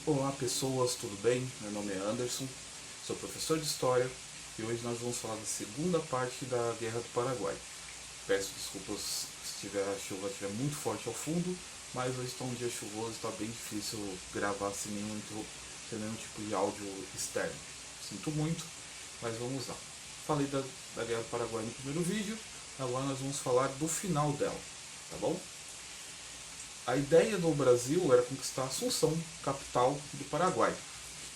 Olá pessoas, tudo bem? Meu nome é Anderson, sou professor de História e hoje nós vamos falar da segunda parte da Guerra do Paraguai. Peço desculpas se a chuva estiver muito forte ao fundo, mas hoje está um dia chuvoso e está bem difícil gravar sem nenhum tipo de áudio externo. Sinto muito, mas vamos lá. Falei da Guerra do Paraguai no primeiro vídeo, agora nós vamos falar do final dela, tá bom? A ideia do Brasil era conquistar Assunção, capital do Paraguai.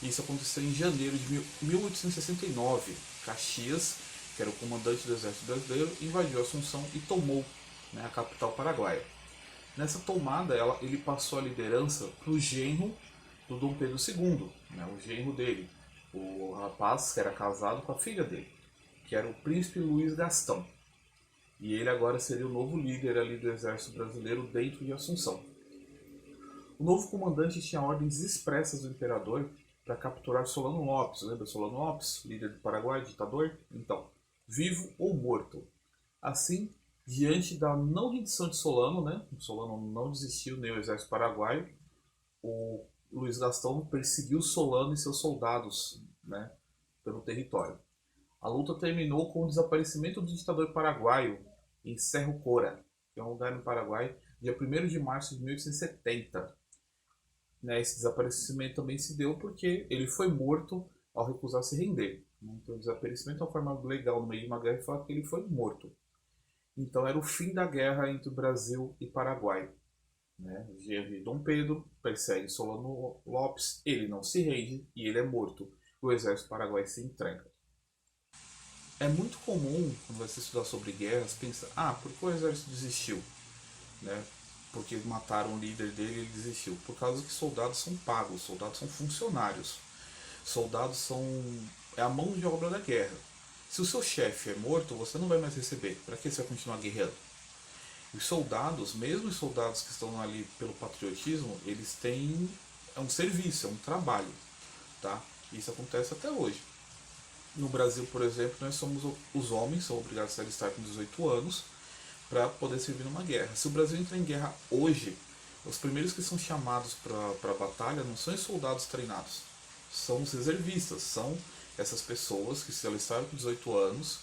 Isso aconteceu em janeiro de 1869. Caxias, que era o comandante do exército brasileiro, invadiu Assunção e tomou, a capital paraguaia. Nessa tomada, ele passou a liderança para o genro do Dom Pedro II, o genro dele, o rapaz que era casado com a filha dele, que era o príncipe Luiz Gastão. E ele agora seria o novo líder ali do exército brasileiro dentro de Assunção. O novo comandante tinha ordens expressas do imperador para capturar Solano Lopes. Lembra Solano Lopes, líder do Paraguai, ditador? Então, vivo ou morto. Assim, diante da não rendição de Solano, Solano não desistiu, nem o exército paraguaio, o Luiz Gastão perseguiu Solano e seus soldados, pelo território. A luta terminou com o desaparecimento do ditador paraguaio em Cerro Cora, que é um lugar no Paraguai, dia 1º de março de 1870. Esse desaparecimento também se deu porque ele foi morto ao recusar se render. Então, o desaparecimento é uma forma legal no meio de uma guerra e falar que ele foi morto. Então, era o fim da guerra entre o Brasil e Paraguai. O genro de Dom Pedro persegue Solano Lopes, ele não se rende e ele é morto. O exército paraguai se entrega. É muito comum, quando você estudar sobre guerras, pensar, por que o exército desistiu? Porque mataram o líder dele e ele desistiu. Por causa que soldados são pagos, soldados são funcionários. Soldados é a mão de obra da guerra. Se o seu chefe é morto, você não vai mais receber. Para que você vai continuar guerreando? Os soldados, mesmo os soldados que estão ali pelo patriotismo, eles têm um serviço, é um trabalho. Tá? Isso acontece até hoje. No Brasil, por exemplo, nós somos os homens, são obrigados a alistar com 18 anos para poder servir numa guerra. Se o Brasil entrar em guerra hoje, os primeiros que são chamados para a batalha não são os soldados treinados, são os reservistas, são essas pessoas que se alistaram com 18 anos,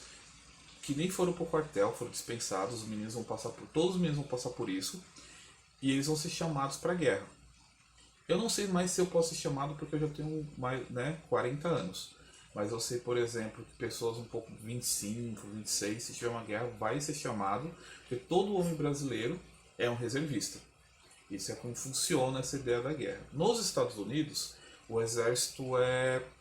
que nem foram para o quartel, foram dispensados, todos os meninos vão passar por isso, e eles vão ser chamados para a guerra. Eu não sei mais se eu posso ser chamado porque eu já tenho mais, 40 anos. Mas eu sei, por exemplo, que pessoas um pouco 25, 26, se tiver uma guerra, vai ser chamado, porque todo homem brasileiro é um reservista. Isso é como funciona essa ideia da guerra. Nos Estados Unidos, o exército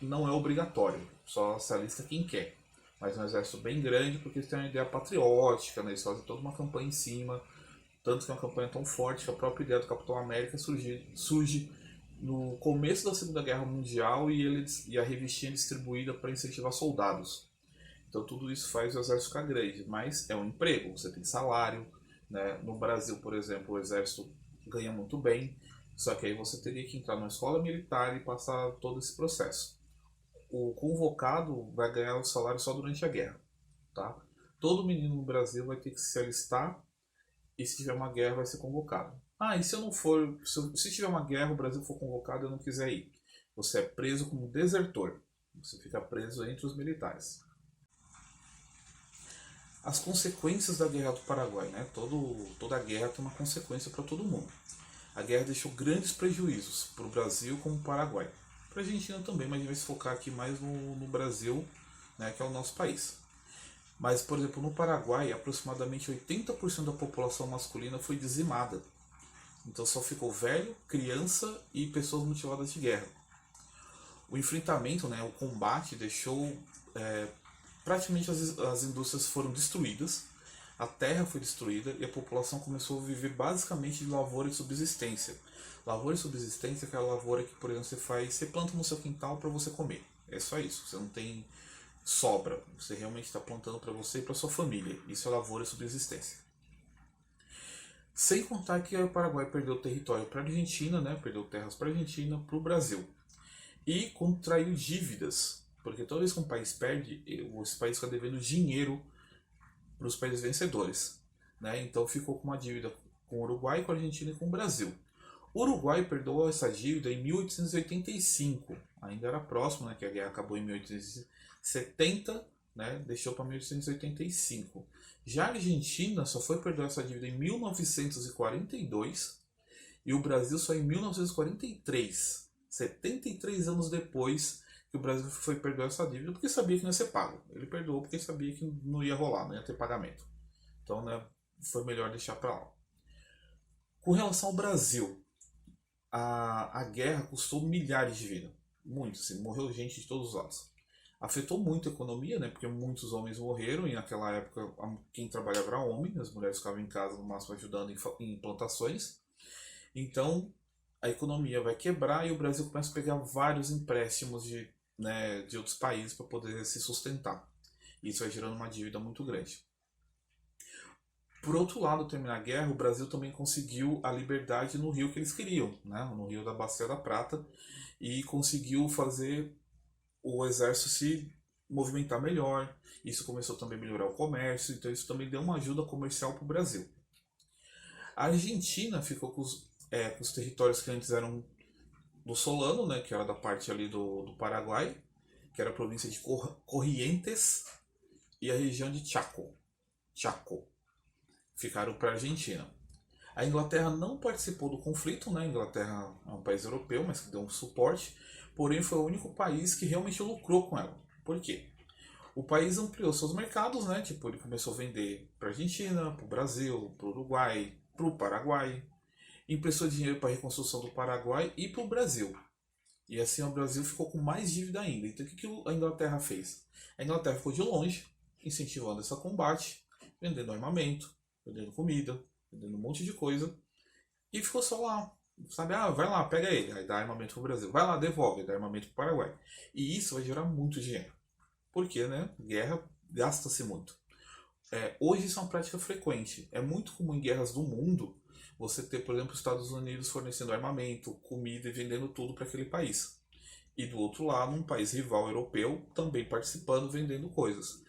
não é obrigatório, só se alista quem quer. Mas é um exército bem grande porque eles têm uma ideia patriótica, eles fazem toda uma campanha em cima, tanto que é uma campanha tão forte que a própria ideia do Capitão América surge no começo da Segunda Guerra Mundial e a revistinha é distribuída para incentivar soldados. Então tudo isso faz o exército ficar grande, mas é um emprego, você tem salário. No Brasil, por exemplo, o exército ganha muito bem, só que aí você teria que entrar numa escola militar e passar todo esse processo. O convocado vai ganhar o salário só durante a guerra. Tá? Todo menino no Brasil vai ter que se alistar e se tiver uma guerra vai ser convocado. E se eu não for, se tiver uma guerra, o Brasil for convocado e eu não quiser ir? Você é preso como desertor. Você fica preso entre os militares. As consequências da Guerra do Paraguai, toda guerra tem uma consequência para todo mundo. A guerra deixou grandes prejuízos para o Brasil como para o Paraguai. Para a Argentina também, mas a gente vai se focar aqui mais no Brasil, que é o nosso país. Mas, por exemplo, no Paraguai, aproximadamente 80% da população masculina foi dizimada. Então só ficou velho, criança e pessoas mutiladas de guerra. O enfrentamento, o combate, deixou praticamente as indústrias foram destruídas, a terra foi destruída e a população começou a viver basicamente de lavoura de subsistência. Lavoura de subsistência é aquela lavoura que, por exemplo, você planta no seu quintal para você comer. É só isso, você não tem sobra, você realmente está plantando para você e para sua família. Isso é lavoura de subsistência. Sem contar que o Paraguai perdeu território para a Argentina, perdeu terras para a Argentina, para o Brasil. E contraiu dívidas, porque toda vez que um país perde, esse país fica devendo dinheiro para os países vencedores. Então ficou com uma dívida com o Uruguai, com a Argentina e com o Brasil. O Uruguai perdoou essa dívida em 1885, ainda era próximo, né, que a guerra acabou em 1870, né, deixou para 1885. Já a Argentina só foi perdoar essa dívida em 1942 e o Brasil só em 1943, 73 anos depois que o Brasil foi perdoar essa dívida, porque sabia que não ia ser pago. Ele perdoou porque sabia que não ia rolar, não ia ter pagamento. Então, né, foi melhor deixar para lá. Com relação ao Brasil, a guerra custou milhares de vidas. Muito, assim, morreu gente de todos os lados. Afetou muito a economia, né? Porque muitos homens morreram e naquela época quem trabalhava era homem, as mulheres ficavam em casa no máximo ajudando em plantações. Então a economia vai quebrar e o Brasil começa a pegar vários empréstimos de outros países para poder se sustentar. Isso vai gerando uma dívida muito grande. Por outro lado, terminar a guerra, o Brasil também conseguiu a liberdade no rio que eles queriam, né? No rio da Bacia da Prata, e conseguiu fazer o exército se movimentar melhor. Isso começou também a melhorar o comércio, então isso também deu uma ajuda comercial para o Brasil. A Argentina ficou com os territórios que antes eram do Solano, né, que era da parte ali do Paraguai, que era a província de Corrientes, e a região de Chaco ficaram para a Argentina. A Inglaterra não participou do conflito, né? A Inglaterra é um país europeu, mas que deu um suporte, porém foi o único país que realmente lucrou com ela. Por quê? O país ampliou seus mercados, né? Tipo, ele começou a vender para a Argentina, para o Brasil, para o Uruguai, para o Paraguai, emprestou dinheiro para a reconstrução do Paraguai e para o Brasil. E assim o Brasil ficou com mais dívida ainda. Então o que a Inglaterra fez? A Inglaterra ficou de longe, incentivando esse combate, vendendo armamento, vendendo comida, vendendo um monte de coisa. E ficou só lá. Sabe, vai lá, pega ele, aí dá armamento pro Brasil. Vai lá, devolve, dá armamento pro Paraguai. E isso vai gerar muito dinheiro. Porque, né, guerra gasta-se muito. Hoje isso é uma prática frequente. É muito comum em guerras do mundo você ter, por exemplo, os Estados Unidos fornecendo armamento, comida e vendendo tudo para aquele país. E do outro lado, um país rival europeu também participando, vendendo coisas.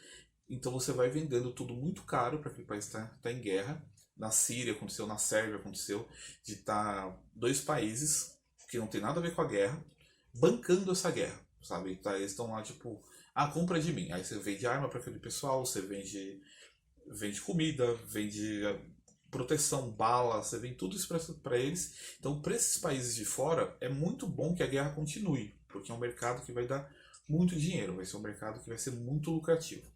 Então você vai vendendo tudo muito caro para aquele país estar em guerra. Na Síria aconteceu, na Sérvia aconteceu, de estar dois países que não tem nada a ver com a guerra, bancando essa guerra, sabe? Tá, eles estão lá tipo, compra de mim. Aí você vende arma para aquele pessoal, você vende comida, vende proteção, bala, você vende tudo isso para eles. Então, para esses países de fora, é muito bom que a guerra continue, porque é um mercado que vai dar muito dinheiro, vai ser um mercado que vai ser muito lucrativo.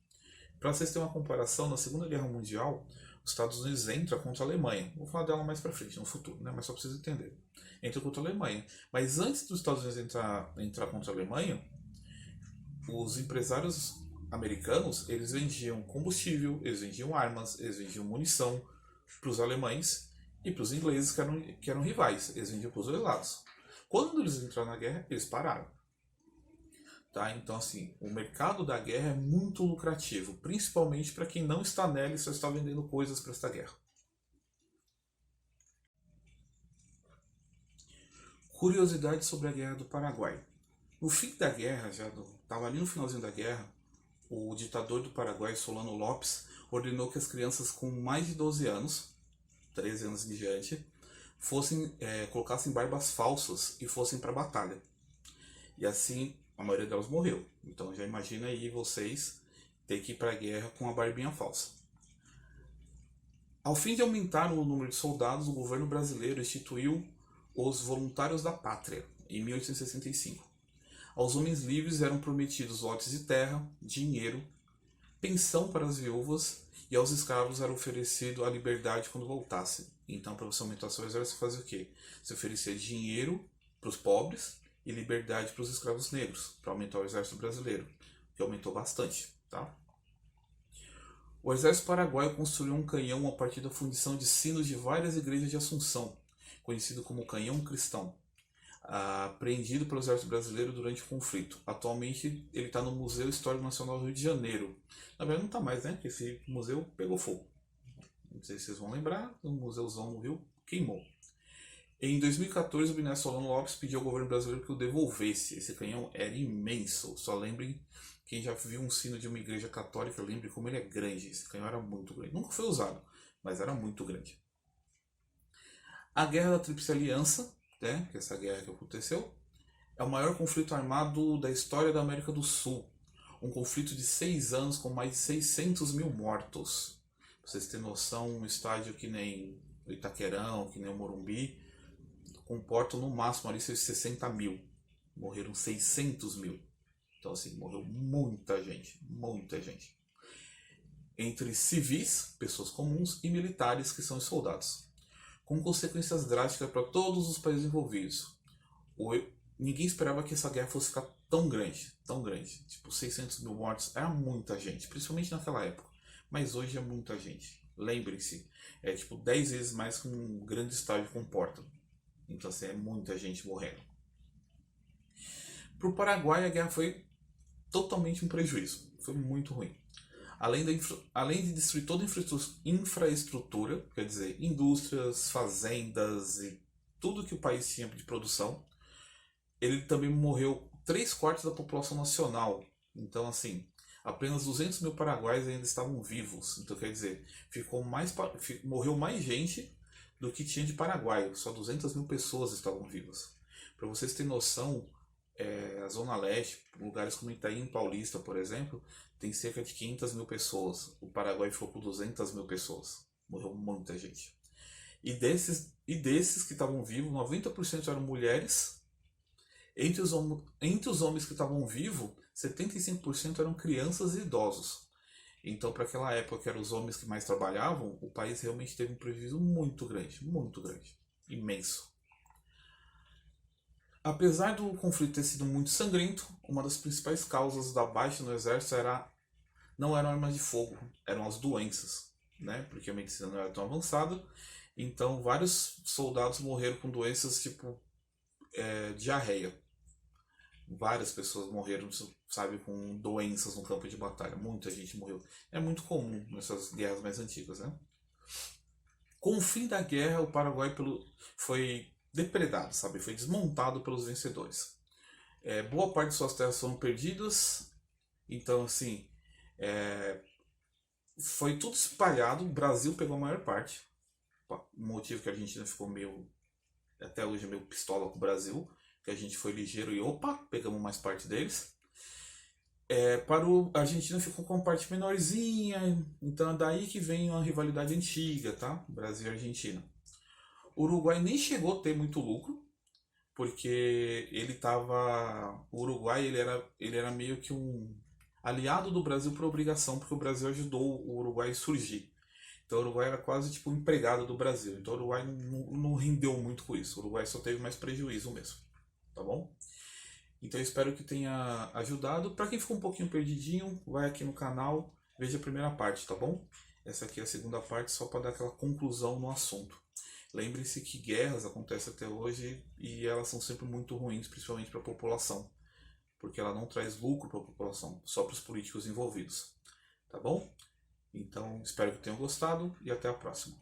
Para vocês terem uma comparação, na Segunda Guerra Mundial, os Estados Unidos entra contra a Alemanha. Vou falar dela mais para frente, no futuro, né? Mas só para vocês entenderem. Entra contra a Alemanha. Mas antes dos Estados Unidos entrar contra a Alemanha, os empresários americanos, eles vendiam combustível, eles vendiam armas, eles vendiam munição para os alemães e para os ingleses que eram rivais. Eles vendiam para os dois lados. Quando eles entraram na guerra, eles pararam. Tá? Então, assim, o mercado da guerra é muito lucrativo, principalmente para quem não está nela e só está vendendo coisas para esta guerra. Curiosidade sobre a Guerra do Paraguai. No fim da guerra, estava ali no finalzinho da guerra, o ditador do Paraguai, Solano Lopes, ordenou que as crianças com mais de 12 anos, 13 anos em diante, colocassem barbas falsas e fossem para a batalha. E assim, a maioria delas morreu. Então já imagina aí vocês ter que ir para a guerra com a barbinha falsa. Ao fim de aumentar o número de soldados, o governo brasileiro instituiu os Voluntários da Pátria, em 1865. Aos homens livres eram prometidos lotes de terra, dinheiro, pensão para as viúvas e aos escravos era oferecido a liberdade quando voltassem. Então, para você aumentar seu exército, você fazia o quê? Você oferecia dinheiro para os pobres e liberdade para os escravos negros, para aumentar o exército brasileiro, que aumentou bastante. Tá? O exército paraguaio construiu um canhão a partir da fundição de sinos de várias igrejas de Assunção, conhecido como canhão cristão, apreendido pelo exército brasileiro durante o conflito. Atualmente ele está no Museu Histórico Nacional do Rio de Janeiro. Na verdade não está mais, né? Porque esse museu pegou fogo. Não sei se vocês vão lembrar, o museuzão no Rio queimou. Em 2014, o ministro Solano Lopes pediu ao governo brasileiro que o devolvesse. Esse canhão era imenso. Só lembrem, quem já viu um sino de uma igreja católica, lembre como ele é grande. Esse canhão era muito grande. Nunca foi usado, mas era muito grande. A Guerra da Tríplice Aliança né, que é essa guerra que aconteceu, é o maior conflito armado da história da América do Sul. Um conflito de 6 anos com mais de 600 mil mortos. Pra vocês terem noção, um estádio que nem o Itaquerão, que nem o Morumbi, comportam no máximo ali seus 60 mil. Morreram 600 mil. Então assim, morreu muita gente, muita gente. Entre civis, pessoas comuns, e militares, que são os soldados. Com consequências drásticas para todos os países envolvidos. Ninguém esperava que essa guerra fosse ficar tão grande, tão grande. Tipo, 600 mil mortos era muita gente, principalmente naquela época. Mas hoje é muita gente. Lembrem-se, é tipo 10 vezes mais que um grande estádio comporta. Então assim, é muita gente morrendo. Para o Paraguai a guerra foi totalmente um prejuízo. Foi muito ruim. Além de destruir toda a infraestrutura, quer dizer, indústrias, fazendas e tudo que o país tinha de produção, ele também morreu 3/4 da população nacional. Então, assim, apenas 200 mil paraguaios ainda estavam vivos. Então, quer dizer, morreu mais gente do que tinha de paraguaio. Só 200 mil pessoas estavam vivas. Para vocês terem noção, a Zona Leste, lugares como Itaim Paulista, por exemplo, tem cerca de 500 mil pessoas. O Paraguai ficou com 200 mil pessoas. Morreu muita gente. E desses que estavam vivos, 90% eram mulheres. Entre os homens que estavam vivos, 75% eram crianças e idosos. Então, para aquela época que eram os homens que mais trabalhavam, o país realmente teve um prejuízo muito grande, imenso. Apesar do conflito ter sido muito sangrento, uma das principais causas da baixa no exército não eram armas de fogo, eram as doenças, né? Porque a medicina não era tão avançada. Então, vários soldados morreram com doenças tipo diarreia. Várias pessoas morreram, sabe, com doenças no campo de batalha. Muita gente morreu. É muito comum nessas guerras mais antigas, né? Com o fim da guerra, o Paraguai foi depredado, sabe? Foi desmontado pelos vencedores. Boa parte de suas terras foram perdidas. Então, assim, foi tudo espalhado. O Brasil pegou a maior parte. O motivo que a Argentina ficou até hoje, meio pistola com o Brasil. Que a gente foi ligeiro e opa, pegamos mais parte deles. Para a Argentina ficou com uma parte menorzinha. Então é daí que vem uma rivalidade antiga, tá? Brasil e Argentina. O Uruguai nem chegou a ter muito lucro, porque o Uruguai ele era meio que um aliado do Brasil por obrigação, porque o Brasil ajudou o Uruguai a surgir. Então o Uruguai era quase tipo um empregado do Brasil. Então o Uruguai não rendeu muito com isso. O Uruguai só teve mais prejuízo mesmo. Tá bom? Então eu espero que tenha ajudado. Para quem ficou um pouquinho perdidinho, vai aqui no canal, veja a primeira parte, tá bom? Essa aqui é a segunda parte, só para dar aquela conclusão no assunto. Lembre-se que guerras acontecem até hoje e elas são sempre muito ruins, principalmente para a população, porque ela não traz lucro para a população, só para os políticos envolvidos. Tá bom? Então espero que tenham gostado e até a próxima.